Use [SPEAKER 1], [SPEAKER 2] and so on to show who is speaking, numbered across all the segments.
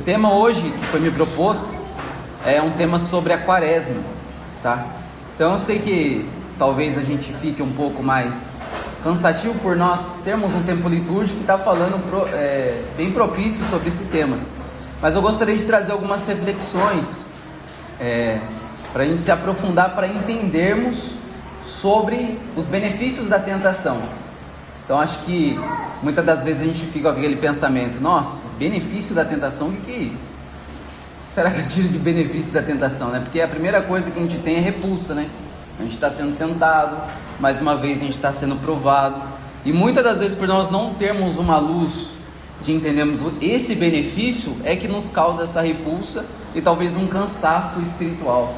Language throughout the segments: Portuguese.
[SPEAKER 1] tema hoje que foi me proposto é um tema sobre a quaresma, tá? Então eu sei que talvez a gente fique um pouco mais cansativo por nós termos um tempo litúrgico que está falando bem propício sobre esse tema. Mas eu gostaria de trazer algumas reflexões para a gente se aprofundar, para entendermos sobre os benefícios da tentação. Então acho que muitas das vezes a gente fica com aquele pensamento: nossa, benefício da tentação, o que será que eu tiro de benefício da tentação, né? Porque a primeira coisa que a gente tem é repulsa, né? A gente está sendo tentado, mais uma vez a gente está sendo provado, e muitas das vezes por nós não termos uma luz de entendermos esse benefício, é que nos causa essa repulsa e talvez um cansaço espiritual.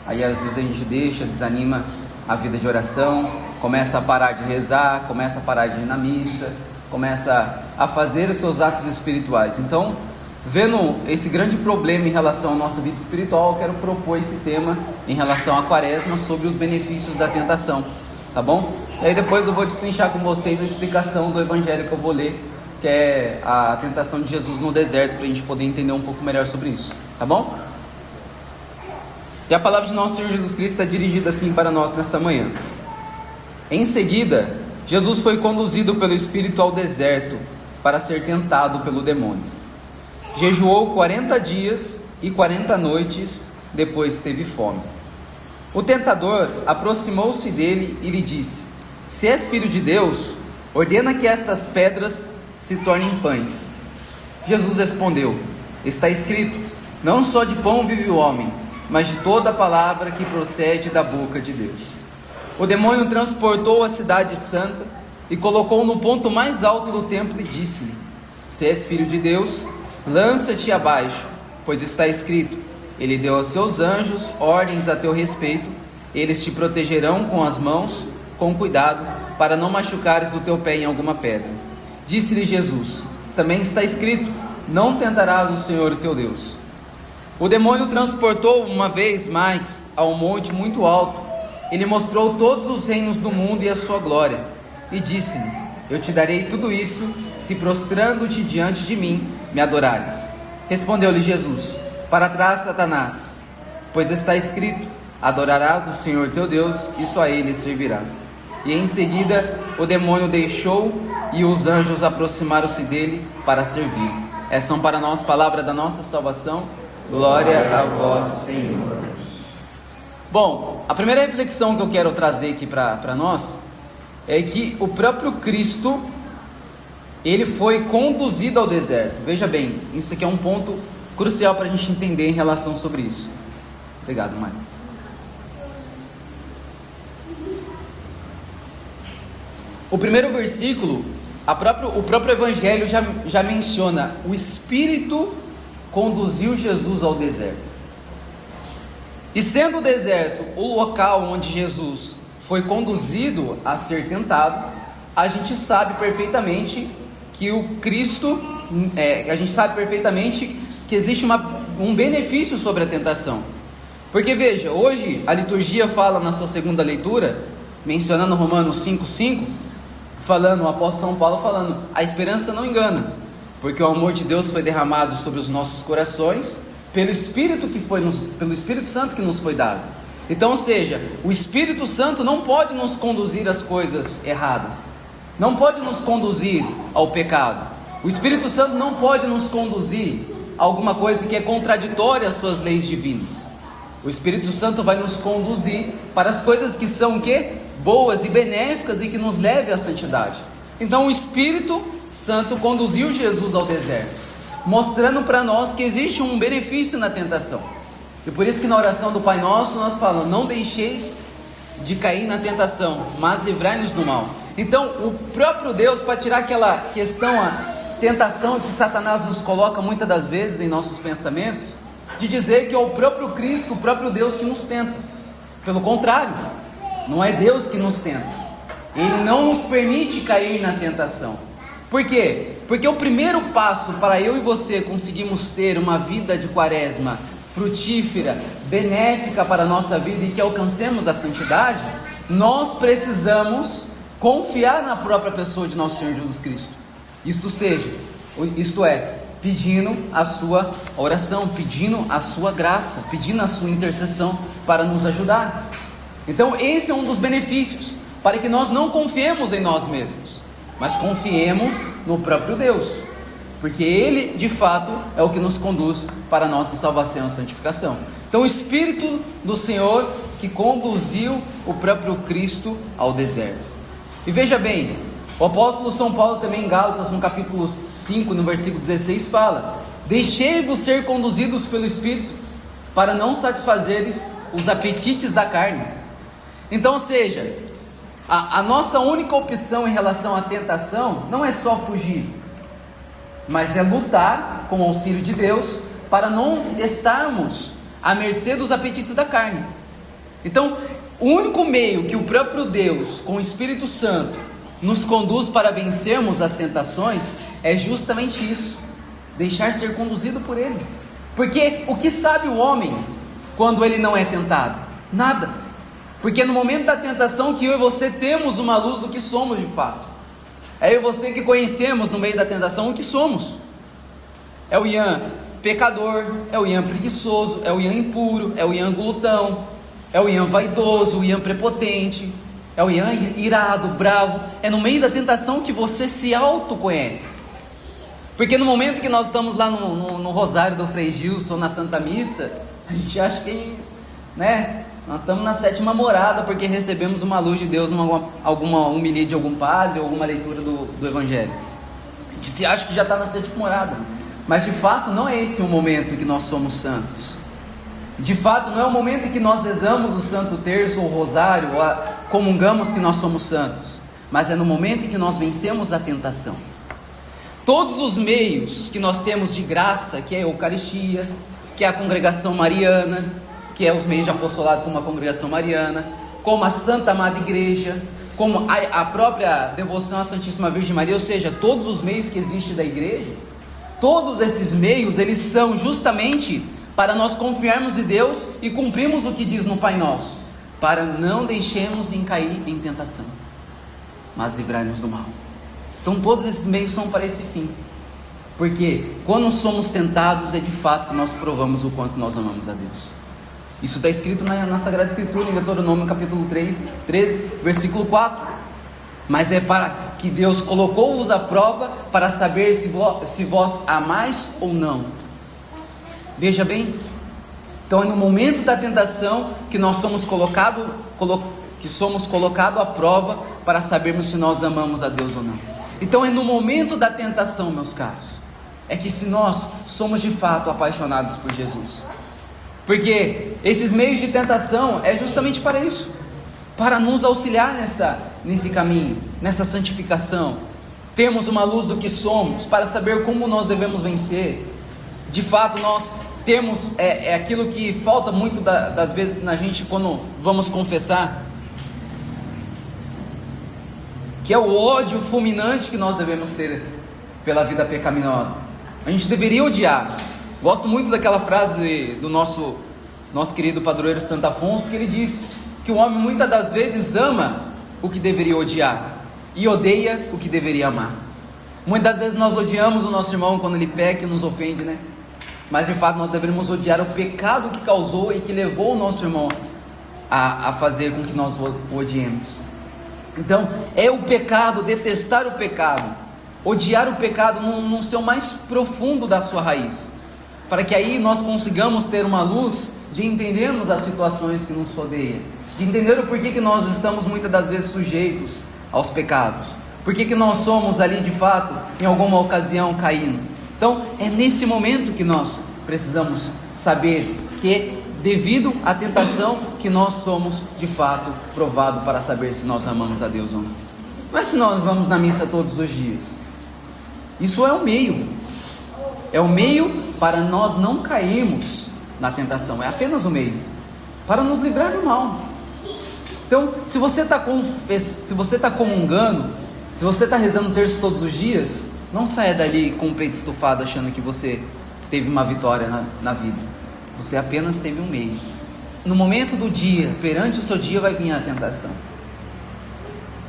[SPEAKER 1] Aí às vezes a gente desanima a vida de oração, começa a parar de rezar, começa a parar de ir na missa, começa a fazer os seus atos espirituais. Então, vendo esse grande problema em relação à nossa vida espiritual, eu quero propor esse tema em relação à quaresma, sobre os benefícios da tentação, tá bom? E aí depois eu vou destrinchar com vocês a explicação do evangelho que eu vou ler, que é a tentação de Jesus no deserto, para a gente poder entender um pouco melhor sobre isso, tá bom? E a palavra de nosso Senhor Jesus Cristo está dirigida assim para nós nessa manhã. Em seguida, Jesus foi conduzido pelo Espírito ao deserto para ser tentado pelo demônio. Jejuou 40 dias e 40 noites, depois teve fome. O tentador aproximou-se dele e lhe disse: se és filho de Deus, ordena que estas pedras se tornem pães. Jesus respondeu: está escrito, não só de pão vive o homem, mas de toda a palavra que procede da boca de Deus. O demônio transportou a cidade santa e colocou no ponto mais alto do templo e disse-lhe: se és filho de Deus, lança-te abaixo, pois está escrito, ele deu aos seus anjos ordens a teu respeito, eles te protegerão com as mãos, com cuidado, para não machucares o teu pé em alguma pedra. Disse-lhe Jesus: também está escrito, não tentarás o Senhor teu Deus. O demônio transportou uma vez mais a um monte muito alto. Ele mostrou todos os reinos do mundo e a sua glória, e disse-lhe: eu te darei tudo isso, se prostrando-te diante de mim, me adorares. Respondeu-lhe Jesus: para trás, Satanás, pois está escrito, adorarás o Senhor teu Deus, e só a ele servirás. E em seguida o demônio deixou, e os anjos aproximaram-se dele para servir. Essas são para nós palavras da nossa salvação. Glória a vós, Senhor. Bom, a primeira reflexão que eu quero trazer aqui para nós é que o próprio Cristo, ele foi conduzido ao deserto. Veja bem, isso aqui é um ponto crucial para a gente entender em relação sobre isso. Obrigado, Mário. O primeiro versículo, o próprio Evangelho já menciona: o Espírito conduziu Jesus ao deserto. E sendo o deserto o local onde Jesus foi conduzido a ser tentado, a gente sabe perfeitamente que o Cristo, a gente sabe perfeitamente que existe um benefício sobre a tentação. Porque veja, hoje a liturgia fala na sua segunda leitura, mencionando Romanos 5,5, falando, o apóstolo São Paulo falando, a esperança não engana, porque o amor de Deus foi derramado sobre os nossos corações, pelo Espírito Santo que nos foi dado. Então, ou seja, o Espírito Santo não pode nos conduzir às coisas erradas, não pode nos conduzir ao pecado. O Espírito Santo não pode nos conduzir a alguma coisa que é contraditória às suas leis divinas. O Espírito Santo vai nos conduzir para as coisas que são o quê? Boas e benéficas e que nos levem à santidade. Então o Espírito Santo conduziu Jesus ao deserto, mostrando para nós que existe um benefício na tentação. E por isso que na oração do Pai Nosso nós falamos: não deixeis de cair na tentação, mas livrai-nos do mal. Então o próprio Deus, para tirar aquela questão, a tentação que Satanás nos coloca muitas das vezes em nossos pensamentos, de dizer que é o próprio Cristo, o próprio Deus que nos tenta. Pelo contrário, não é Deus que nos tenta, Ele não nos permite cair na tentação. Por quê? Porque o primeiro passo para eu e você conseguirmos ter uma vida de quaresma frutífera, benéfica para a nossa vida e que alcancemos a santidade, nós precisamos confiar na própria pessoa de nosso Senhor Jesus Cristo. Isto é, pedindo a sua oração, pedindo a sua graça, pedindo a sua intercessão para nos ajudar. Então esse é um dos benefícios, para que nós não confiemos em nós mesmos, mas confiemos no próprio Deus, porque Ele de fato é o que nos conduz para a nossa salvação e santificação. Então o Espírito do Senhor que conduziu o próprio Cristo ao deserto. E veja bem, o apóstolo São Paulo também em Gálatas, no capítulo 5, no versículo 16, fala: deixei-vos ser conduzidos pelo Espírito, para não satisfazeres os apetites da carne. Então, ou seja, a nossa única opção em relação à tentação não é só fugir, mas é lutar com o auxílio de Deus, para não estarmos à mercê dos apetites da carne. Então, o único meio que o próprio Deus, com o Espírito Santo, nos conduz para vencermos as tentações, é justamente isso: deixar ser conduzido por Ele. Porque o que sabe o homem quando ele não é tentado? Nada. Porque no momento da tentação que eu e você temos uma luz do que somos de fato. É eu e você que conhecemos no meio da tentação o que somos. É o Ian pecador, é o Ian preguiçoso, é o Ian impuro, é o Ian glutão, é o Ian vaidoso, o Ian prepotente, é o Ian irado, bravo. É no meio da tentação que você se autoconhece. Porque no momento que nós estamos lá no Rosário do Frei Gilson, na Santa Missa, a gente acha que, nós estamos na sétima morada, porque recebemos uma luz de Deus, alguma homilia de algum padre, alguma leitura do Evangelho. A gente se acha que já está na sétima morada, mas de fato não é esse o momento em que nós somos santos. De fato não é o momento em que nós rezamos o Santo Terço ou o Rosário, ou comungamos que nós somos santos, mas é no momento em que nós vencemos a tentação. Todos os meios que nós temos de graça, que é a Eucaristia, que é a congregação mariana, que é os meios de apostolado como a congregação mariana, como a Santa Amada Igreja, como a própria devoção à Santíssima Virgem Maria, ou seja, todos os meios que existem da igreja, todos esses meios, eles são justamente para nós confiarmos em Deus e cumprirmos o que diz no Pai Nosso, para não deixemos em cair em tentação, mas livrar-nos do mal. Então todos esses meios são para esse fim, porque quando somos tentados é de fato que nós provamos o quanto nós amamos a Deus. Isso está escrito na Sagrada Escritura, em Deuteronômio capítulo 13, versículo 4. Mas é para que Deus colocou-vos à prova, para saber se vós amais ou não. Veja bem, então é no momento da tentação que nós somos colocados à prova, para sabermos se nós amamos a Deus ou não. Então é no momento da tentação, meus caros, é que se nós somos de fato apaixonados por Jesus. Porque esses meios de tentação é justamente para isso, para nos auxiliar nesse caminho, nessa santificação. Temos uma luz do que somos, para saber como nós devemos vencer. De fato nós temos, aquilo que falta muito das vezes na gente quando vamos confessar, que é o ódio fulminante que nós devemos ter pela vida pecaminosa. A gente deveria odiar. Gosto muito daquela frase do nosso querido padroeiro Santo Afonso, que ele diz que o homem muitas das vezes ama o que deveria odiar e odeia o que deveria amar. Muitas das vezes nós odiamos o nosso irmão quando ele peca e nos ofende, mas de fato nós deveríamos odiar o pecado que causou e que levou o nosso irmão a fazer com que nós o odiemos. Então é o pecado, detestar o pecado, odiar o pecado no seu mais profundo da sua raiz, para que aí nós consigamos ter uma luz de entendermos as situações que nos rodeiam, de entender o porquê que nós estamos muitas das vezes sujeitos aos pecados, porquê que nós somos ali de fato, em alguma ocasião, caindo. Então é nesse momento que nós precisamos saber que é devido à tentação que nós somos de fato provados para saber se nós amamos a Deus ou não. Não é se nós vamos na missa todos os dias. Isso é o meio. É o meio para nós não cairmos na tentação. É apenas o meio para nos livrar do mal. Então, se você está comungando, se você está rezando o terço todos os dias, não saia dali com o peito estufado achando que você teve uma vitória na vida. Você apenas teve um meio. No momento do dia, perante o seu dia, vai vir a tentação.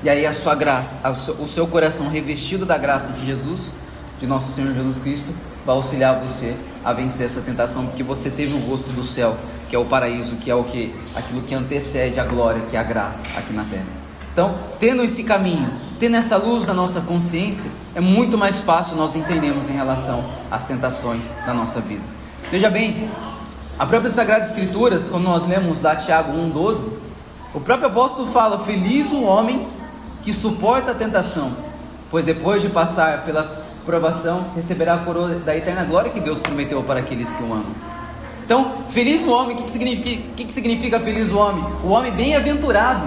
[SPEAKER 1] E aí a sua graça, o seu coração revestido da graça de Jesus, de nosso Senhor Jesus Cristo, vai auxiliar você a vencer essa tentação, porque você teve o gosto do céu, que é o paraíso, que é aquilo que antecede a glória, que é a graça aqui na terra. Então, tendo esse caminho, tendo essa luz na nossa consciência, é muito mais fácil nós entendermos em relação às tentações da nossa vida. Veja bem, a própria Sagrada Escrituras, quando nós lemos lá Tiago 1,12, o próprio apóstolo fala: feliz o homem que suporta a tentação, pois depois de passar pela provação, receberá a coroa da eterna glória que Deus prometeu para aqueles que o amam. Então, feliz o homem, o que significa feliz o homem? O homem bem-aventurado.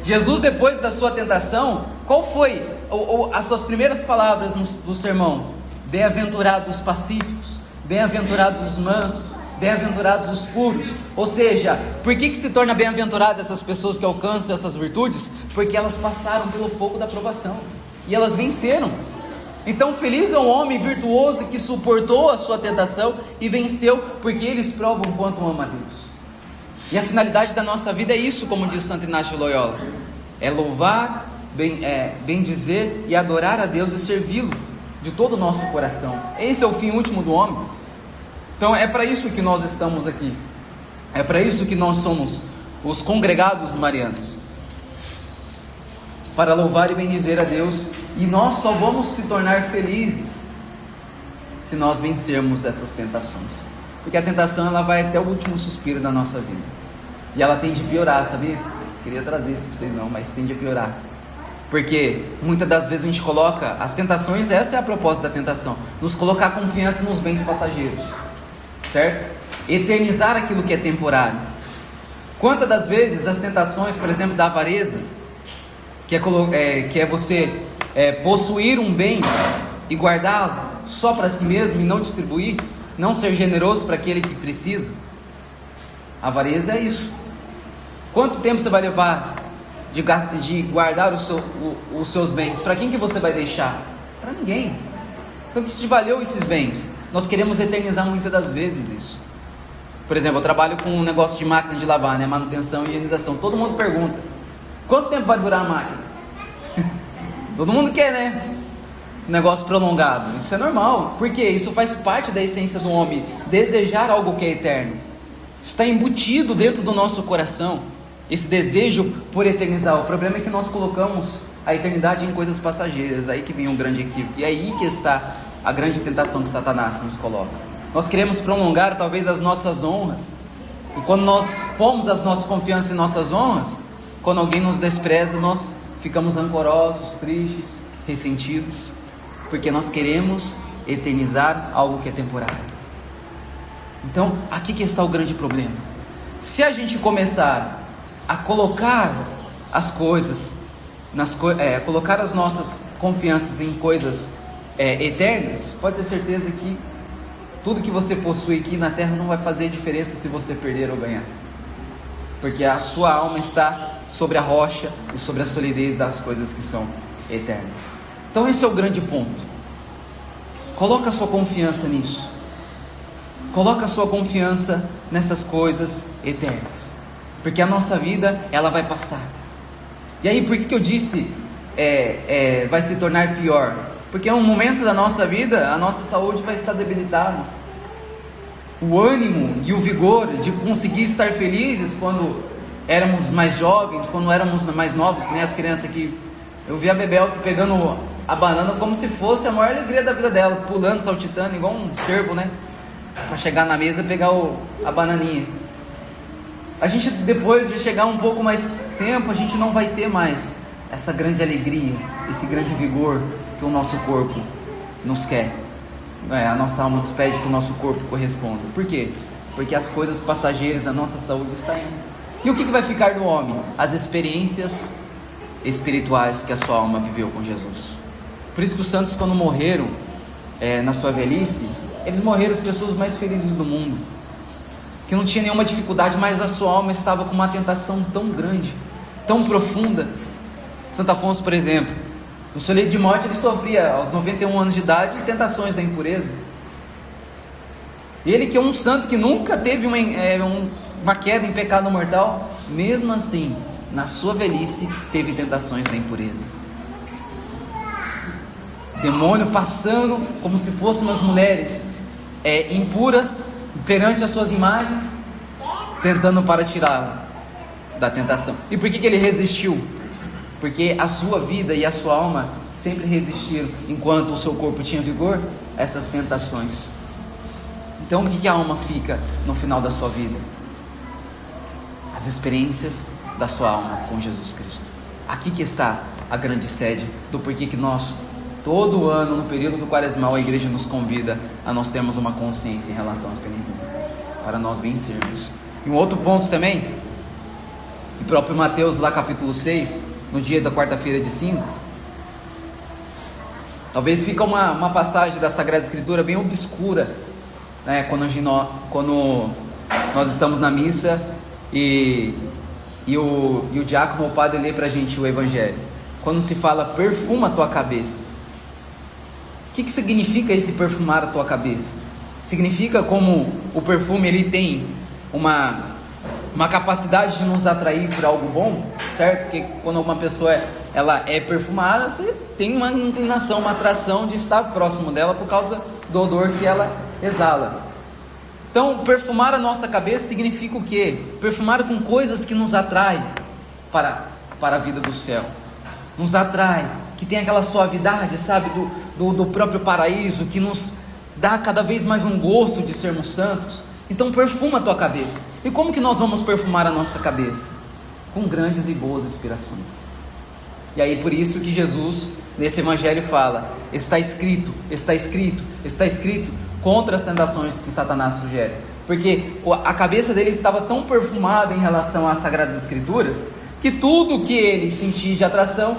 [SPEAKER 1] Jesus, depois da sua tentação, qual foi as suas primeiras palavras do sermão? Bem-aventurados os pacíficos, bem-aventurados os mansos, bem-aventurados os puros. Ou seja, por que se torna bem-aventurado essas pessoas que alcançam essas virtudes? Porque elas passaram pelo fogo da provação e elas venceram. Então, feliz é um homem virtuoso que suportou a sua tentação e venceu, porque eles provam quanto ama a Deus. E a finalidade da nossa vida é isso, como diz Santo Inácio de Loyola: é louvar, bendizer e adorar a Deus e servi-lo de todo o nosso coração. Esse é o fim último do homem. Então é para isso que nós estamos aqui, é para isso que nós somos os congregados marianos, para louvar e bendizer a Deus. E nós só vamos se tornar felizes se nós vencermos essas tentações, porque a tentação ela vai até o último suspiro da nossa vida, e ela tende a piorar, sabia? Queria trazer isso para vocês não, mas tende a piorar, porque muitas das vezes a gente coloca as tentações, essa é a proposta da tentação, nos colocar confiança nos bens passageiros, certo? Eternizar aquilo que é temporário. Quantas das vezes as tentações, por exemplo, da avareza, que é você possuir um bem e guardá-lo só para si mesmo e não distribuir, não ser generoso para aquele que precisa. A avareza é isso. Quanto tempo você vai levar de guardar os seus bens? Para quem que você vai deixar? Para ninguém. Então, o que te valeu esses bens? Nós queremos eternizar muitas das vezes isso. Por exemplo, eu trabalho com um negócio de máquina de lavar, manutenção e higienização. Todo mundo pergunta: quanto tempo vai durar a máquina? Todo mundo quer, um negócio prolongado. Isso é normal, porque isso faz parte da essência do homem, desejar algo que é eterno. Está embutido dentro do nosso coração esse desejo por eternizar. O problema é que nós colocamos a eternidade em coisas passageiras. Aí que vem um grande equívoco, e aí que está a grande tentação que Satanás nos coloca. Nós queremos prolongar talvez as nossas honras, e quando nós pomos as nossas confianças em nossas honras, quando alguém nos despreza, nós ficamos rancorosos, tristes, ressentidos, porque nós queremos eternizar algo que é temporário. Então, aqui que está o grande problema. Se a gente começar a colocar as coisas, colocar as nossas confianças em coisas eternas, pode ter certeza que tudo que você possui aqui na terra não vai fazer diferença se você perder ou ganhar, porque a sua alma está sobre a rocha e sobre a solidez das coisas que são eternas. Então esse é o grande ponto. Coloca a sua confiança nisso. Coloca a sua confiança nessas coisas eternas, porque a nossa vida ela vai passar. E aí, por que eu disse vai se tornar pior? Porque em um momento da nossa vida a nossa saúde vai estar debilitada. O ânimo e o vigor de conseguir estar felizes quando éramos mais jovens, quando éramos mais novos, que nem as crianças aqui. Eu vi a Bebel pegando a banana como se fosse a maior alegria da vida dela, pulando, saltitando, igual um cervo, para chegar na mesa e pegar a bananinha. A gente, depois de chegar um pouco mais tempo, a gente não vai ter mais essa grande alegria, esse grande vigor que o nosso corpo nos quer. A nossa alma nos pede que o nosso corpo corresponda. Por quê? Porque as coisas passageiras da nossa saúde estão indo. E o que vai ficar do homem? As experiências espirituais que a sua alma viveu com Jesus. Por isso que os santos, quando morreram na sua velhice, eles morreram as pessoas mais felizes do mundo, que não tinha nenhuma dificuldade, mas a sua alma estava com uma tentação tão grande, tão profunda. Santo Afonso, por exemplo, no seu leito de morte, ele sofria aos 91 anos de idade tentações da impureza. Ele, que é um santo que nunca teve uma queda em pecado mortal, mesmo assim, na sua velhice, teve tentações da impureza. demônio passando como se fossem umas mulheres impuras perante as suas imagens, tentando para tirá-lo da tentação. E por que ele resistiu? Porque a sua vida e a sua alma sempre resistiram, enquanto o seu corpo tinha vigor, a essas tentações. Então o que a alma fica no final da sua vida? As experiências da sua alma com Jesus Cristo. Aqui que está a grande sede do porquê que nós, todo ano, no período do quaresmal, a igreja nos convida a nós termos uma consciência em relação às penitências, para nós vencermos. E um outro ponto também, o próprio Mateus, lá capítulo 6, no dia da quarta-feira de cinzas, talvez fica uma passagem da Sagrada Escritura bem obscura, né, quando nós estamos na missa e o diácono ou o padre lê para a gente o Evangelho. Quando se fala perfuma a tua cabeça, o que significa esse perfumar a tua cabeça? Significa como o perfume ele tem uma capacidade de nos atrair por algo bom, certo? Porque quando uma pessoa ela é perfumada, você tem uma inclinação, uma atração de estar próximo dela por causa do odor que ela exala. Então, perfumar a nossa cabeça significa o quê? Perfumar com coisas que nos atraem para a vida do céu, nos atrai, que tem aquela suavidade, sabe, do próprio paraíso, que nos dá cada vez mais um gosto de sermos santos. Então perfuma a tua cabeça. E como que nós vamos perfumar a nossa cabeça? Com grandes e boas inspirações. E aí por isso que Jesus nesse evangelho fala: está escrito, está escrito, está escrito, contra as tentações que Satanás sugere. Porque a cabeça dele estava tão perfumada em relação às Sagradas Escrituras, que tudo que ele sentia de atração,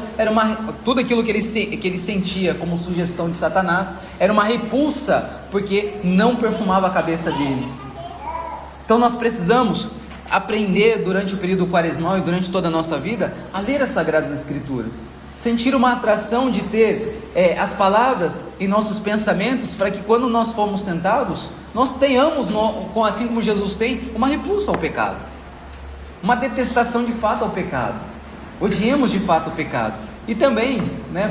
[SPEAKER 1] tudo aquilo que ele sentia como sugestão de Satanás, era uma repulsa, porque não perfumava a cabeça dele. Então nós precisamos aprender durante o período quaresmal e durante toda a nossa vida a ler as Sagradas Escrituras, sentir uma atração de ter as palavras em nossos pensamentos, para que quando nós formos tentados, nós tenhamos, assim como Jesus tem, uma repulsa ao pecado, uma detestação de fato ao pecado, odiemos de fato o pecado. E também,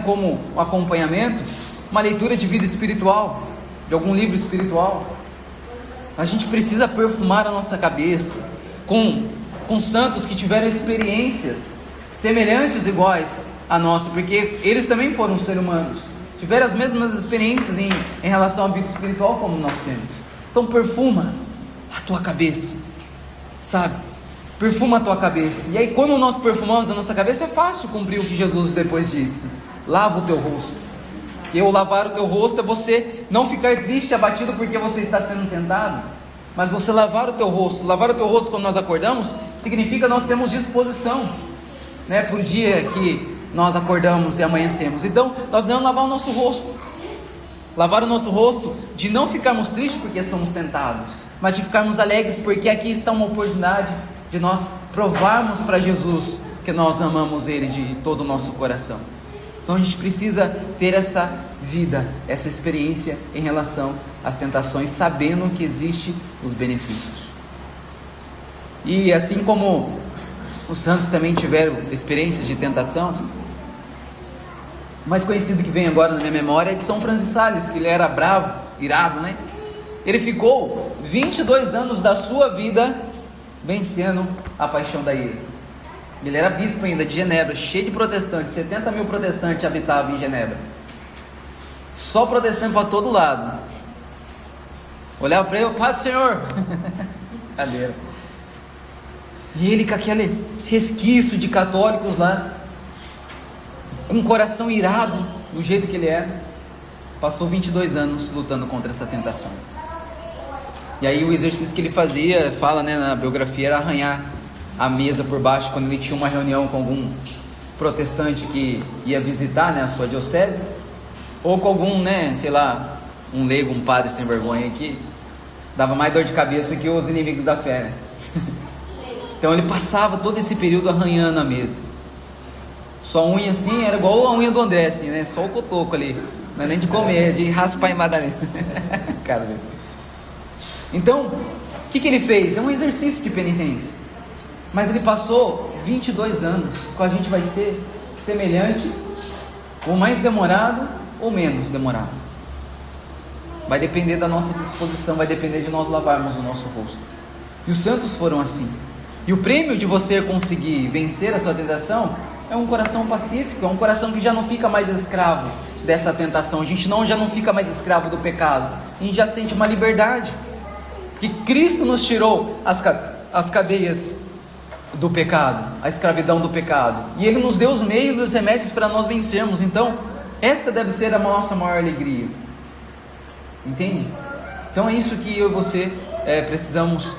[SPEAKER 1] como um acompanhamento, uma leitura de vida espiritual, de algum livro espiritual. A gente precisa perfumar a nossa cabeça com santos que tiveram experiências semelhantes, iguais a nossa, porque eles também foram seres humanos, tiveram as mesmas experiências em relação à vida espiritual como nós temos. Então perfuma a tua cabeça, sabe? Perfuma a tua cabeça. E aí quando nós perfumamos a nossa cabeça, é fácil cumprir o que Jesus depois disse: lava o teu rosto. E eu lavar o teu rosto é você não ficar triste, abatido porque você está sendo tentado, mas você lavar o teu rosto. Lavar o teu rosto quando nós acordamos, significa nós temos disposição, para o dia que nós acordamos e amanhecemos. Então nós devemos lavar o nosso rosto. Lavar o nosso rosto de não ficarmos tristes porque somos tentados, mas de ficarmos alegres porque aqui está uma oportunidade de nós provarmos para Jesus que nós amamos Ele de todo o nosso coração. Então a gente precisa ter essa vida, essa experiência em relação às tentações, sabendo que existem os benefícios. E assim como os santos também tiveram experiências de tentação, o mais conhecido que vem agora na minha memória é de São Francisco de Sales, que ele era bravo, irado, Ele ficou 22 anos da sua vida vencendo a paixão da ira. Ele era bispo ainda de Genebra, cheio de protestantes, 70 mil protestantes habitavam em Genebra, só protestante para todo lado. Olhava para ele: Pai do Senhor, cadeira. E ele com aquele resquício de católicos lá, com um coração irado do jeito que ele era, passou 22 anos lutando contra essa tentação. E aí o exercício que ele fazia, fala na biografia, era arranhar a mesa por baixo quando ele tinha uma reunião com algum protestante que ia visitar a sua diocese, ou com algum, um leigo, um padre sem vergonha que dava mais dor de cabeça que os inimigos da fé, Então ele passava todo esse período arranhando a mesa. Sua unha assim era igual a unha do André, assim, só o cotoco ali, não é nem de comer, é de raspar em madalena. Cara, então, o que ele fez? É um exercício de penitência, mas ele passou 22 anos. Com a gente vai ser semelhante, ou mais demorado, ou menos demorado. Vai depender da nossa disposição, vai depender de nós lavarmos o nosso rosto. E os santos foram assim. E o prêmio de você conseguir vencer a sua tentação é um coração pacífico, é um coração que já não fica mais escravo dessa tentação. A gente já não fica mais escravo do pecado. A gente já sente uma liberdade. Que Cristo nos tirou as cadeias do pecado, a escravidão do pecado. E Ele nos deu os meios e os remédios para nós vencermos. Então, essa deve ser a nossa maior alegria. Entende? Então é isso que eu e você precisamos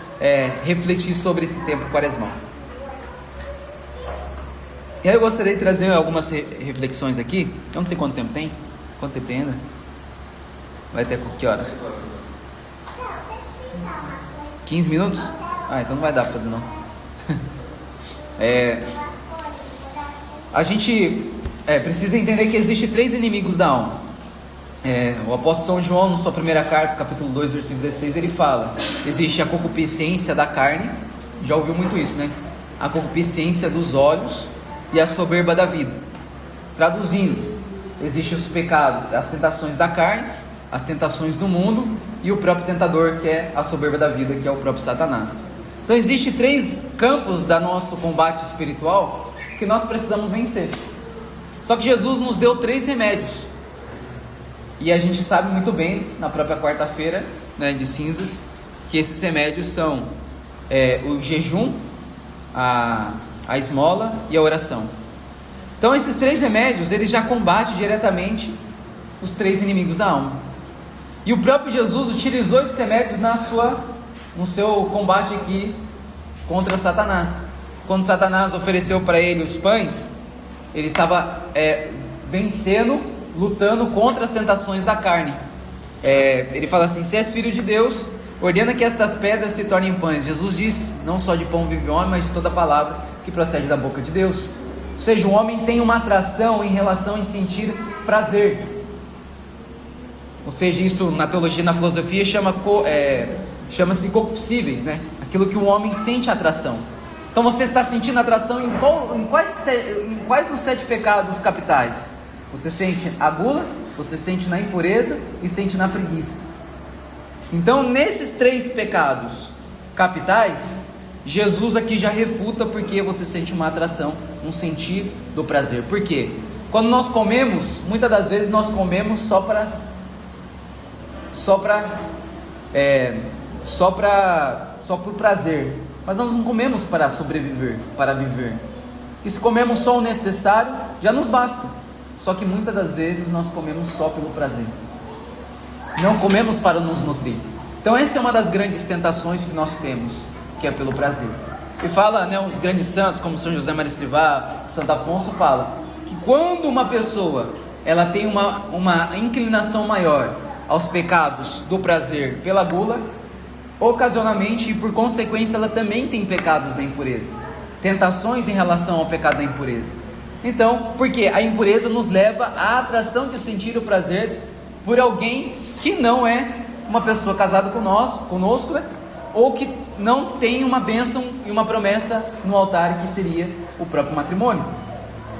[SPEAKER 1] refletir sobre esse tempo quaresmal. E aí eu gostaria de trazer algumas reflexões aqui. Eu não sei quanto tempo tem. Quanto tempo tem ainda? Vai até que horas? 15 minutos? Ah, então não vai dar para fazer não. A gente precisa entender que existem 3 inimigos da alma. O apóstolo São João, na sua primeira carta, capítulo 2, versículo 16, ele fala: existe a concupiscência da carne, já ouviu muito isso, né? A concupiscência dos olhos e a soberba da vida. Traduzindo, existem os pecados, as tentações da carne, as tentações do mundo e o próprio tentador, que é a soberba da vida, que é o próprio Satanás. Então existem 3 campos do nosso combate espiritual que nós precisamos vencer. Só que Jesus nos deu 3 remédios. E a gente sabe muito bem, na própria quarta-feira, né, de cinzas, que esses remédios são o jejum, a esmola e a oração. Então esses 3 remédios, eles já combatem diretamente os 3 inimigos da alma. E o próprio Jesus utilizou esses remédios no seu combate aqui contra Satanás. Quando Satanás ofereceu para ele os pães, ele estava vencendo, lutando contra as tentações da carne. Ele fala assim: se és filho de Deus, ordena que estas pedras se tornem pães. Jesus disse: não só de pão vive o homem, mas de toda palavra que procede da boca de Deus. Ou seja, o homem tem uma atração em relação em sentir prazer. Ou seja, isso na teologia, na filosofia chama-se concupiscíveis, né? Aquilo que o homem sente atração. Então você está sentindo atração em quais dos 7 pecados capitais? Você sente a gula, você sente na impureza e sente na preguiça. Então nesses 3 pecados capitais, Jesus aqui já refuta porque você sente uma atração, um sentir do prazer. Por quê? Quando nós comemos, muitas das vezes nós comemos só por prazer, mas nós não comemos para sobreviver, para viver. E se comemos só o necessário, já nos basta. Só que muitas das vezes nós comemos só pelo prazer, não comemos para nos nutrir. Então essa é uma das grandes tentações que nós temos, que é pelo prazer. E fala, né, os grandes santos como São José Maria Escrivá, Santo Afonso, fala que quando uma pessoa ela tem uma inclinação maior aos pecados do prazer pela gula, ocasionalmente e por consequência ela também tem pecados da impureza, tentações em relação ao pecado da impureza. Então, porque a impureza nos leva à atração de sentir o prazer por alguém que não é uma pessoa casada conosco, né? Ou que não tem uma bênção e uma promessa no altar, que seria o próprio matrimônio.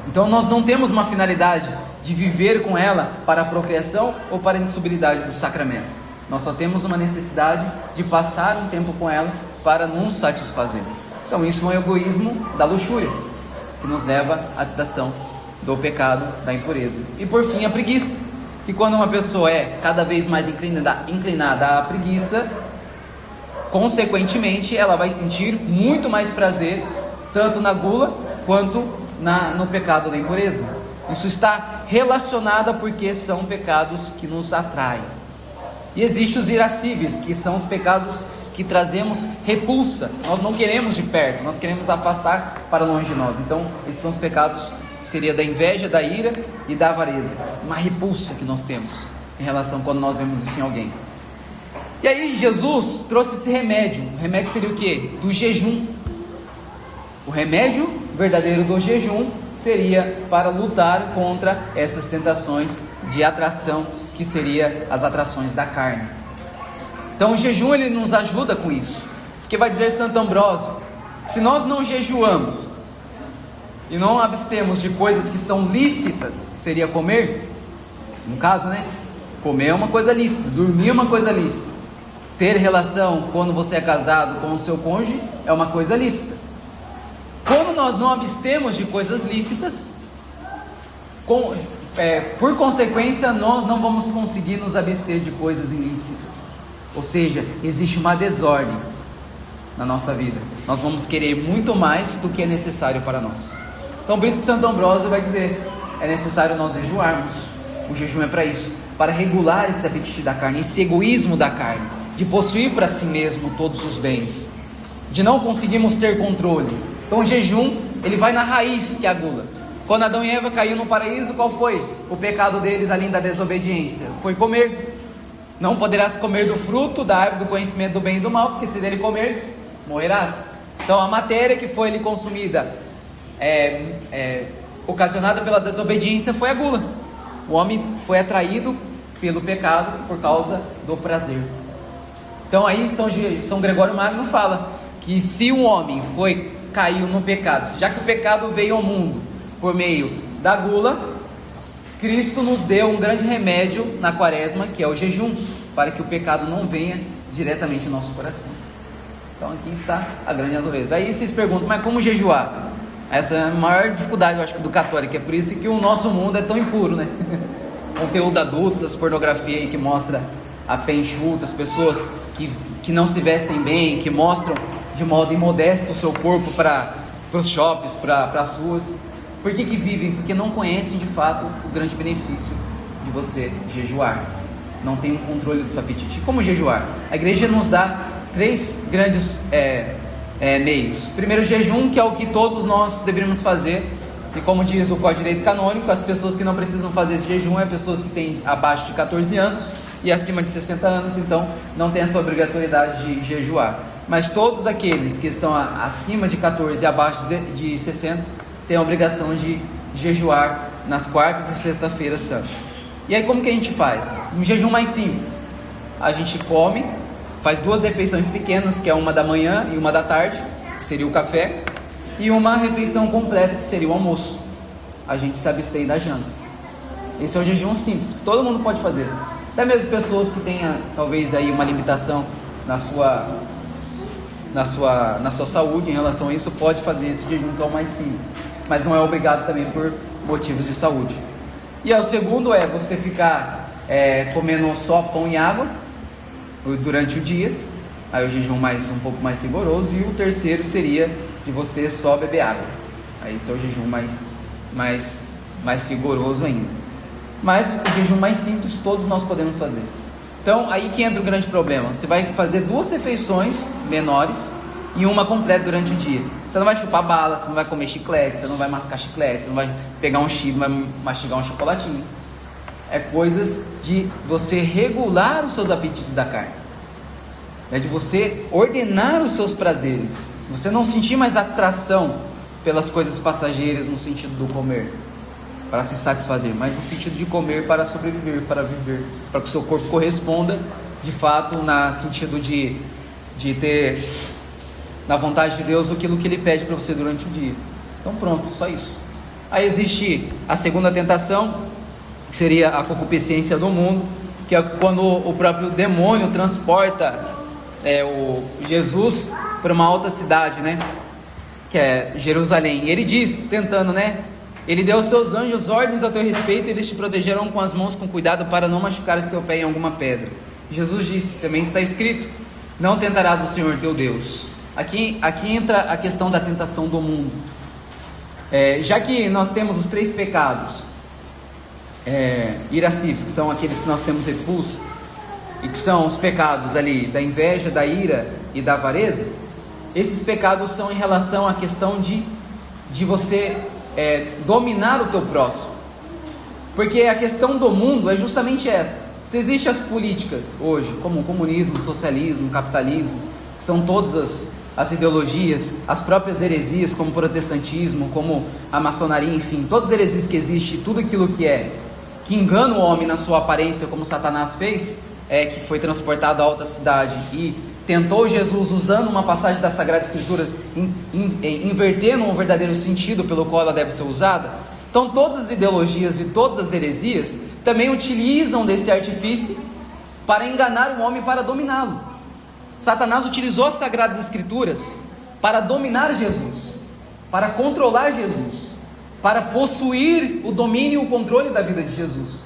[SPEAKER 1] Então nós não temos uma finalidade de viver com ela para a procriação ou para a insolubilidade do sacramento. Nós só temos uma necessidade de passar um tempo com ela para nos satisfazer. Então isso é um egoísmo da luxúria, que nos leva à tentação do pecado da impureza. E por fim a preguiça, que quando uma pessoa é cada vez mais inclinada à preguiça, consequentemente ela vai sentir muito mais prazer tanto na gula quanto no pecado da impureza. Isso está relacionado porque são pecados que nos atraem. E existem os irascíveis, que são os pecados que trazemos repulsa. Nós não queremos de perto, nós queremos afastar para longe de nós. Então esses são os pecados que seria da inveja, da ira e da avareza. Uma repulsa que nós temos em relação quando nós vemos isso em alguém. E aí Jesus trouxe esse remédio. O remédio seria o quê? Do jejum. O remédio verdadeiro do jejum seria para lutar contra essas tentações de atração, que seria as atrações da carne. Então o jejum ele nos ajuda com isso. Porque vai dizer Santo Ambrósio, se nós não jejuamos e não abstemos de coisas que são lícitas, seria comer, No caso, né? Comer é uma coisa lícita, dormir é uma coisa lícita, ter relação quando você é casado com o seu cônjuge é uma coisa lícita. Quando nós não abstemos de coisas lícitas, por consequência, nós não vamos conseguir nos abster de coisas ilícitas. Ou seja, existe uma desordem na nossa vida. Nós vamos querer muito mais do que é necessário para nós. Então, por isso que Santo Ambrósio vai dizer: é necessário nós jejuarmos. O jejum é para isso, para regular esse apetite da carne, esse egoísmo da carne, de possuir para si mesmo todos os bens, de não conseguirmos ter controle. Então, o jejum, ele vai na raiz, que é a gula. Quando Adão e Eva caíram no paraíso, qual foi o pecado deles, além da desobediência? Foi comer. Não poderás comer do fruto da árvore do conhecimento do bem e do mal, porque se dele comeres, morrerás. Então a matéria que foi ali consumida, ocasionada pela desobediência, foi a gula. O homem foi atraído pelo pecado por causa do prazer. Então aí São Gregório Magno fala que se um homem caiu no pecado, já que o pecado veio ao mundo por meio da gula, Cristo nos deu um grande remédio na quaresma, que é o jejum, para que o pecado não venha diretamente no nosso coração. Então aqui está a grande natureza. Aí vocês perguntam, mas como jejuar? Essa é a maior dificuldade, eu acho, do católico. É por isso que o nosso mundo é tão impuro, né? Conteúdo adulto, as pornografia aí que mostra a pé enxuta, as pessoas que não se vestem bem, que mostram de modo imodesto o seu corpo para os shoppings, para as ruas. Por que vivem? Porque não conhecem de fato o grande benefício de você jejuar. Não tem um controle do seu apetite. E como jejuar? A igreja nos dá 3 grandes meios. Primeiro, o jejum, que é o que todos nós deveríamos fazer. E como diz o Código de Direito Canônico, as pessoas que não precisam fazer esse jejum é pessoas que têm abaixo de 14 anos e acima de 60 anos, então não tem essa obrigatoriedade de jejuar. Mas todos aqueles que são acima de 14 e abaixo de 60 têm a obrigação de jejuar nas quartas e sexta-feiras santas. E aí como que a gente faz? Um jejum mais simples. A gente come, faz 2 refeições pequenas, que é uma da manhã e uma da tarde, que seria o café, e uma refeição completa, que seria o almoço. A gente se abstém da janta. Esse é o jejum simples, que todo mundo pode fazer. Até mesmo pessoas que tenham talvez aí uma limitação na sua saúde em relação a isso, pode fazer esse jejum, que é o mais simples, mas não é obrigado também por motivos de saúde. E o segundo é você ficar comendo só pão e água durante o dia, aí o jejum um pouco mais rigoroso. E o terceiro seria de você só beber água, aí esse é o jejum mais rigoroso ainda. Mas o jejum mais simples todos nós podemos fazer. Então aí que entra o grande problema. Você vai fazer 2 refeições menores e uma completa durante o dia. Você não vai chupar bala, você não vai comer chiclete, você não vai mascar chiclete, você não vai pegar um chip, vai mastigar um chocolatinho. É coisas de você regular os seus apetites da carne, é de você ordenar os seus prazeres, você não sentir mais atração pelas coisas passageiras no sentido do comer para se satisfazer, mas no sentido de comer para sobreviver, para viver, para que o seu corpo corresponda de fato no sentido de ter na vontade de Deus aquilo que Ele pede para você durante o dia. Então pronto, só isso. Aí existe a segunda tentação, que seria a concupiscência do mundo, que é quando o próprio demônio transporta o Jesus para uma alta cidade, né? Que é Jerusalém. E ele diz, tentando, né? Ele deu aos seus anjos ordens a teu respeito, e eles te protegerão com as mãos com cuidado para não machucares teu pé em alguma pedra. Jesus disse, também está escrito, não tentarás o Senhor teu Deus. Aqui entra a questão da tentação do mundo. Já que nós temos os 3 pecados irascíveis, que são aqueles que nós temos repulso, e que são os pecados ali da inveja, da ira e da avareza, esses pecados são em relação à questão de você dominar o teu próximo. Porque a questão do mundo é justamente essa. Se existem as políticas hoje, como o comunismo, o socialismo, o capitalismo, que são todas as ideologias, as próprias heresias, como o protestantismo, como a maçonaria, enfim, todas as heresias que existem, tudo aquilo que engana o homem na sua aparência, como Satanás fez, que foi transportado à alta cidade e tentou Jesus, usando uma passagem da Sagrada Escritura, invertendo o verdadeiro sentido pelo qual ela deve ser usada. Então todas as ideologias e todas as heresias também utilizam desse artifício para enganar o homem, para dominá-lo. Satanás utilizou as Sagradas Escrituras para dominar Jesus, para controlar Jesus, para possuir o domínio e o controle da vida de Jesus,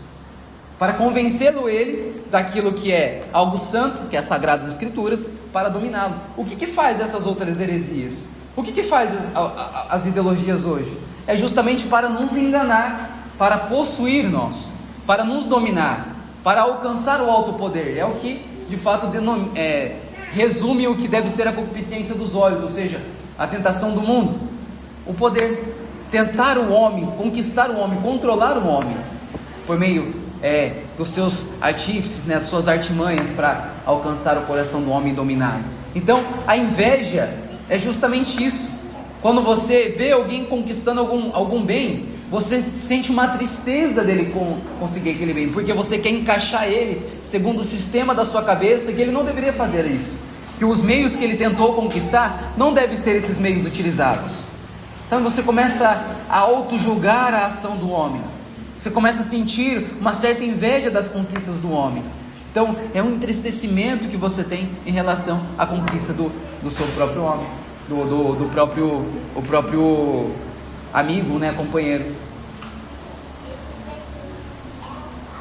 [SPEAKER 1] para convencê-lo ele daquilo que é algo santo, que é as Sagradas Escrituras, para dominá-lo. O que faz essas outras heresias? O que faz as ideologias hoje? É justamente para nos enganar, para possuir nós, para nos dominar, para alcançar o alto poder. É o que de fato resume o que deve ser a concupiscência dos olhos, ou seja, a tentação do mundo, o poder, tentar o homem, conquistar o homem, controlar o homem, por meio dos seus artífices, as suas artimanhas, para alcançar o coração do homem e dominar. Então, a inveja é justamente isso. Quando você vê alguém conquistando algum bem, você sente uma tristeza dele conseguir aquele bem, porque você quer encaixar ele segundo o sistema da sua cabeça, que ele não deveria fazer isso, que os meios que ele tentou conquistar não devem ser esses meios utilizados. Então você começa a auto-julgar a ação do homem, você começa a sentir uma certa inveja das conquistas do homem. Então é um entristecimento que você tem em relação à conquista do seu próprio homem, do próprio amigo, companheiro.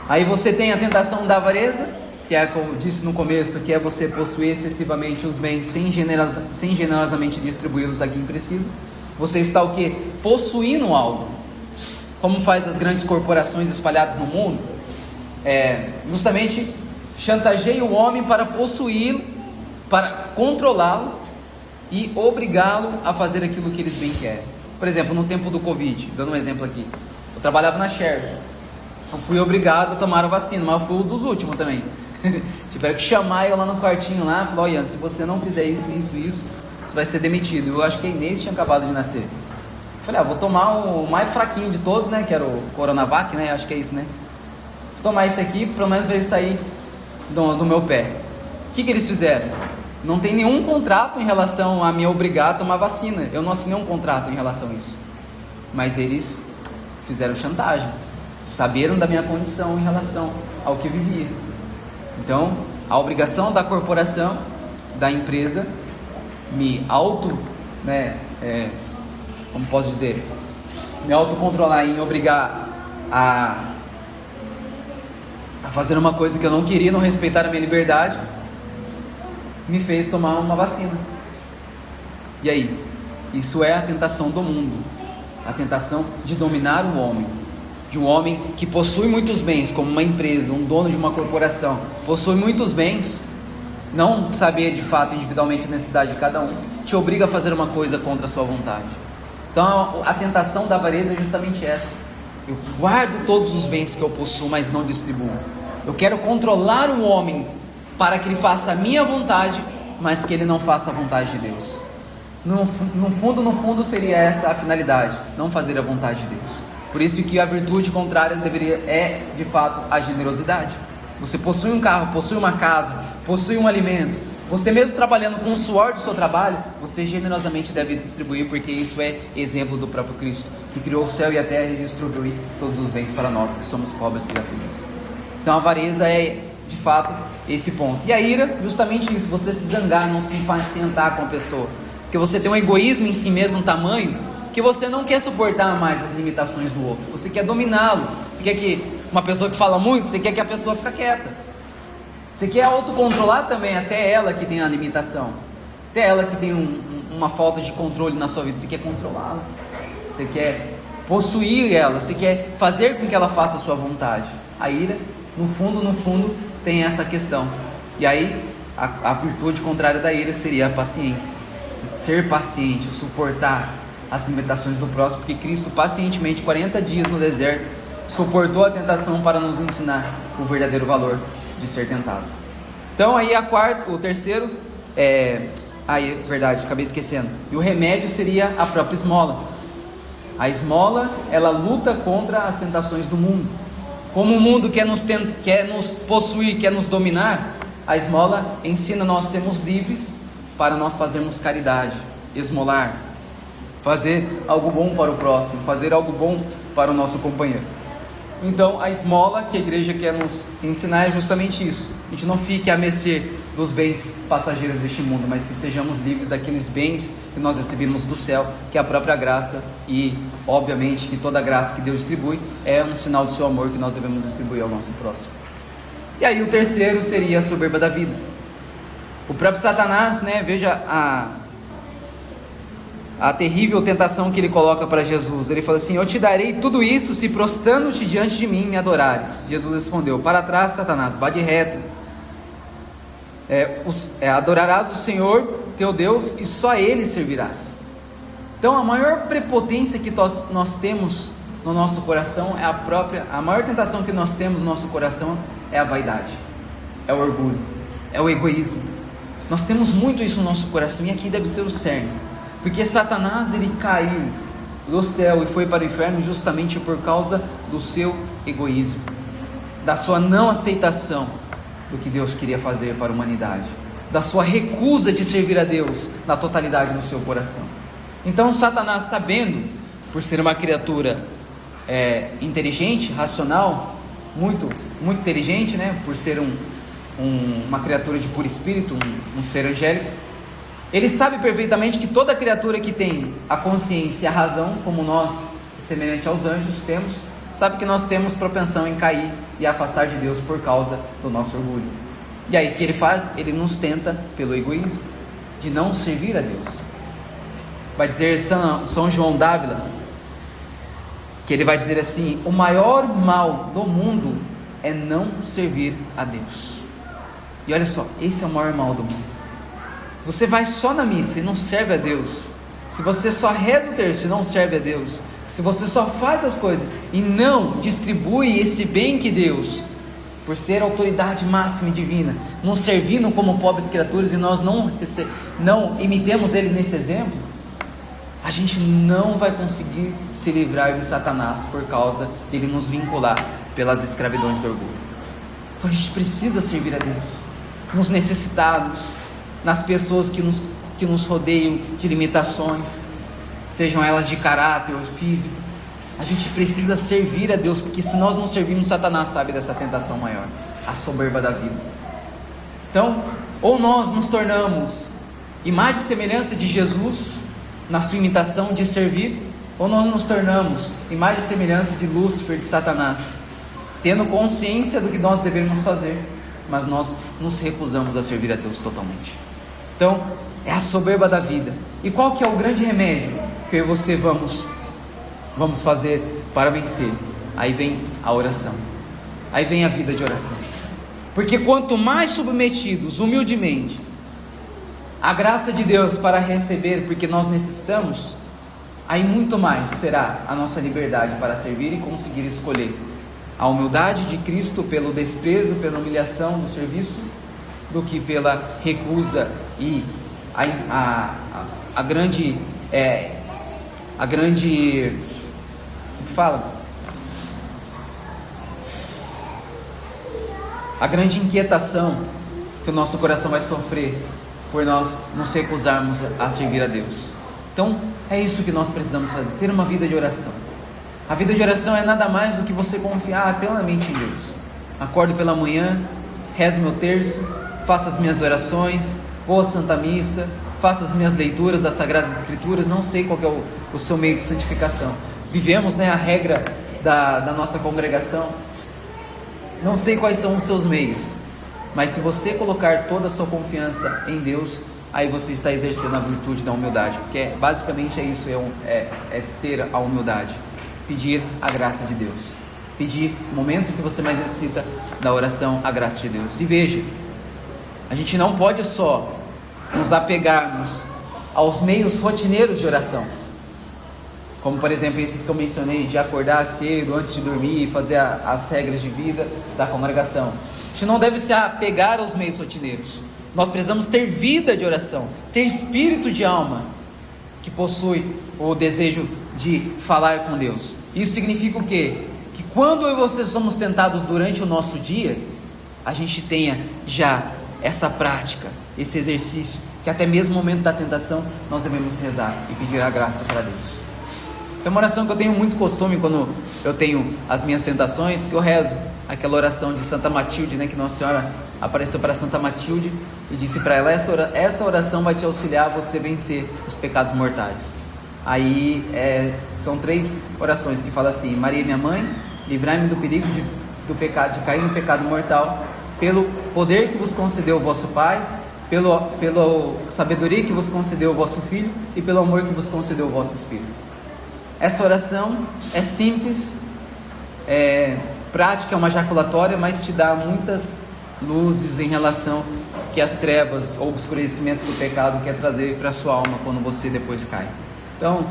[SPEAKER 1] Aí você tem a tentação da avareza, que é, como eu disse no começo, que é você possuir excessivamente os bens sem generosamente distribuí-los a quem precisa. Você está o quê? Possuindo algo, como faz as grandes corporações espalhadas no mundo. Justamente chantageia o homem para possuí-lo, para controlá-lo e obrigá-lo a fazer aquilo que eles bem querem. Por exemplo, no tempo do Covid, dando um exemplo aqui, eu trabalhava na Sherry, eu fui obrigado a tomar a vacina, mas eu fui um dos últimos também. Tiveram que chamar eu lá no quartinho lá, falou: Ian, se você não fizer isso, você vai ser demitido. Eu acho que a Inês tinha acabado de nascer. Eu falei: vou tomar o mais fraquinho de todos, que era o Coronavac, acho que é isso, Vou tomar esse aqui, pelo menos para ele sair do meu pé. O que eles fizeram? Não tem nenhum contrato em relação a me obrigar a tomar vacina. Eu não assinei um contrato em relação a isso. Mas eles fizeram chantagem. Saberam da minha condição em relação ao que vivia. Então, a obrigação da corporação, da empresa, me como posso dizer? Me autocontrolar em obrigar a fazer uma coisa que eu não queria, não respeitar a minha liberdade, me fez tomar uma vacina. E aí? Isso é a tentação do mundo, a tentação de dominar o homem, de um homem que possui muitos bens, como uma empresa, um dono de uma corporação, possui muitos bens, não saber de fato individualmente a necessidade de cada um, te obriga a fazer uma coisa contra a sua vontade. Então a tentação da avareza é justamente essa: eu guardo todos os bens que eu possuo, mas não distribuo. Eu quero controlar o homem para que ele faça a minha vontade, mas que ele não faça a vontade de Deus. No fundo seria essa a finalidade, não fazer a vontade de Deus. Por isso que a virtude contrária de fato a generosidade. Você possui um carro, possui uma casa, possui um alimento, você mesmo trabalhando com o suor do seu trabalho, você generosamente deve distribuir, porque isso é exemplo do próprio Cristo, que criou o céu e a terra e distribuiu todos os bens para nós, que somos pobres criaturas. Então a avareza é de fato esse ponto. E a ira, justamente isso: você se zangar, não se impacientar com a pessoa, porque você tem um egoísmo em si mesmo, um tamanho, que você não quer suportar mais as limitações do outro, você quer dominá-lo. Você quer que uma pessoa que fala muito, você quer que a pessoa fique quieta, você quer autocontrolar também, até ela que tem a limitação, até ela que tem uma falta de controle na sua vida, você quer controlá-la, você quer possuir ela, você quer fazer com que ela faça a sua vontade. A ira, no fundo, tem essa questão. E aí, a virtude contrária da ira seria a paciência. Ser paciente, suportar as limitações do próximo, porque Cristo pacientemente, 40 dias no deserto, suportou a tentação para nos ensinar o verdadeiro valor de ser tentado. Então aí o terceiro verdade, acabei esquecendo. E o remédio seria a própria esmola. A esmola, ela luta contra as tentações do mundo. Como o mundo quer nos possuir, quer nos dominar, a esmola ensina nós sermos livres para nós fazermos caridade, esmolar, fazer algo bom para o próximo, fazer algo bom para o nosso companheiro. Então, a esmola que a igreja quer nos ensinar é justamente isso. A gente não fique a mercê dos bens passageiros deste mundo, mas que sejamos livres daqueles bens que nós recebemos do céu, que é a própria graça. E, obviamente, que toda a graça que Deus distribui é um sinal do seu amor que nós devemos distribuir ao nosso próximo. E aí o terceiro seria a soberba da vida. O próprio Satanás, veja a terrível tentação que ele coloca para Jesus. Ele fala assim: eu te darei tudo isso se prostrando-te diante de mim me adorares. Jesus respondeu: para trás, Satanás, vá de reto. Adorarás o Senhor teu Deus e só Ele servirás. Então a maior prepotência que nós temos no nosso coração é a maior tentação que nós temos no nosso coração é a vaidade, é o orgulho, é o egoísmo. Nós temos muito isso no nosso coração, e aqui deve ser o cerne. Porque Satanás, ele caiu do céu e foi para o inferno justamente por causa do seu egoísmo, da sua não aceitação do que Deus queria fazer para a humanidade, da sua recusa de servir a Deus na totalidade no seu coração. Então Satanás, sabendo, por ser uma criatura inteligente, racional, muito inteligente, por ser uma criatura de puro espírito, um ser angélico, ele sabe perfeitamente que toda criatura que tem a consciência e a razão, como nós, semelhante aos anjos, temos, sabe que nós temos propensão em cair e afastar de Deus por causa do nosso orgulho. E aí o que ele faz? Ele nos tenta pelo egoísmo, de não servir a Deus. Vai dizer São João d'Ávila, que ele vai dizer assim: o maior mal do mundo é não servir a Deus. E olha só, esse é o maior mal do mundo. Você vai só na missa e não serve a Deus, se você só reza o terço e não serve a Deus, se você só faz as coisas e não distribui esse bem que Deus, por ser autoridade máxima e divina, nos servindo como pobres criaturas, e nós não imitemos Ele nesse exemplo, a gente não vai conseguir se livrar de Satanás por causa dele nos vincular pelas escravidões do orgulho. Então a gente precisa servir a Deus nos necessitados, nas pessoas que nos rodeiam de limitações, sejam elas de caráter ou físico. A gente precisa servir a Deus, porque se nós não servirmos, Satanás sabe dessa tentação maior, a soberba da vida. Então, ou nós nos tornamos imagem e semelhança de Jesus, na sua imitação de servir, ou nós nos tornamos imagem e semelhança de Lúcifer, de Satanás, tendo consciência do que nós devemos fazer, mas nós nos recusamos a servir a Deus totalmente. Então, é a soberba da vida. E qual que é o grande remédio que eu e você vamos fazer para vencer? Aí vem a oração, aí vem a vida de oração. Porque quanto mais submetidos, humildemente, à graça de Deus para receber, porque nós necessitamos, aí muito mais será a nossa liberdade para servir e conseguir escolher a humildade de Cristo pelo desprezo, pela humilhação do serviço, do que pela recusa e a grande inquietação que o nosso coração vai sofrer por nós nos recusarmos a servir a Deus. Então é isso que nós precisamos fazer, ter uma vida de oração. A vida de oração é nada mais do que você confiar plenamente em Deus. Acordo pela manhã, rezo meu terço, faço as minhas orações, vou à Santa Missa, faço as minhas leituras das Sagradas Escrituras. Não sei qual que é o seu meio de santificação. Vivemos a regra da nossa congregação. Não sei quais são os seus meios, mas se você colocar toda a sua confiança em Deus, aí você está exercendo a virtude da humildade, porque basicamente é isso, é ter a humildade, pedir a graça de Deus, pedir no momento que você mais necessita da oração, a graça de Deus. E veja, a gente não pode só nos apegarmos aos meios rotineiros de oração, como por exemplo esses que eu mencionei, de acordar cedo antes de dormir, fazer as regras de vida da congregação. A gente não deve se apegar aos meios rotineiros. Nós precisamos ter vida de oração, ter espírito de alma que possui o desejo de falar com Deus. Isso significa o quê? Que quando eu e você somos tentados durante o nosso dia, a gente tenha já essa prática, esse exercício, que até mesmo no momento da tentação nós devemos rezar e pedir a graça para Deus. É uma oração que eu tenho muito costume quando eu tenho as minhas tentações, que eu rezo aquela oração de Santa Matilde, né, que Nossa Senhora apareceu para Santa Matilde e disse para ela: essa oração vai te auxiliar a você vencer os pecados mortais. Aí são 3 orações que falam assim: Maria, minha mãe, livrai-me do perigo do pecado, de cair no pecado mortal, pelo poder que vos concedeu o vosso Pai, pela sabedoria que vos concedeu o vosso Filho e pelo amor que vos concedeu o vosso Espírito. Essa oração é simples, prática, é uma jaculatória, mas te dá muitas luzes em relação que as trevas ou o obscurecimento do pecado quer trazer para a sua alma quando você depois cai. Então,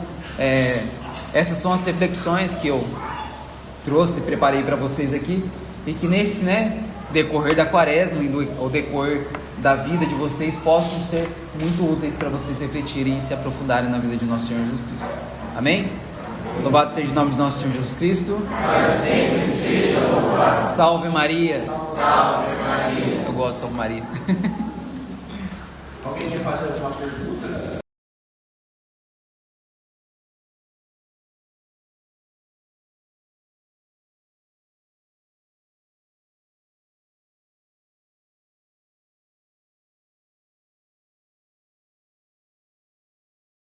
[SPEAKER 1] essas são as reflexões que eu trouxe, preparei para vocês aqui, e que nesse decorrer da quaresma e ao decorrer da vida de vocês possam ser muito úteis para vocês refletirem e se aprofundarem na vida de nosso Senhor Jesus Cristo. Amém? Louvado seja o nome de nosso Senhor Jesus Cristo.
[SPEAKER 2] Para sempre seja louvado.
[SPEAKER 1] Salve Maria.
[SPEAKER 2] Salve Maria.
[SPEAKER 1] Eu gosto de Salve Maria.
[SPEAKER 2] Alguém quer fazer alguma pergunta?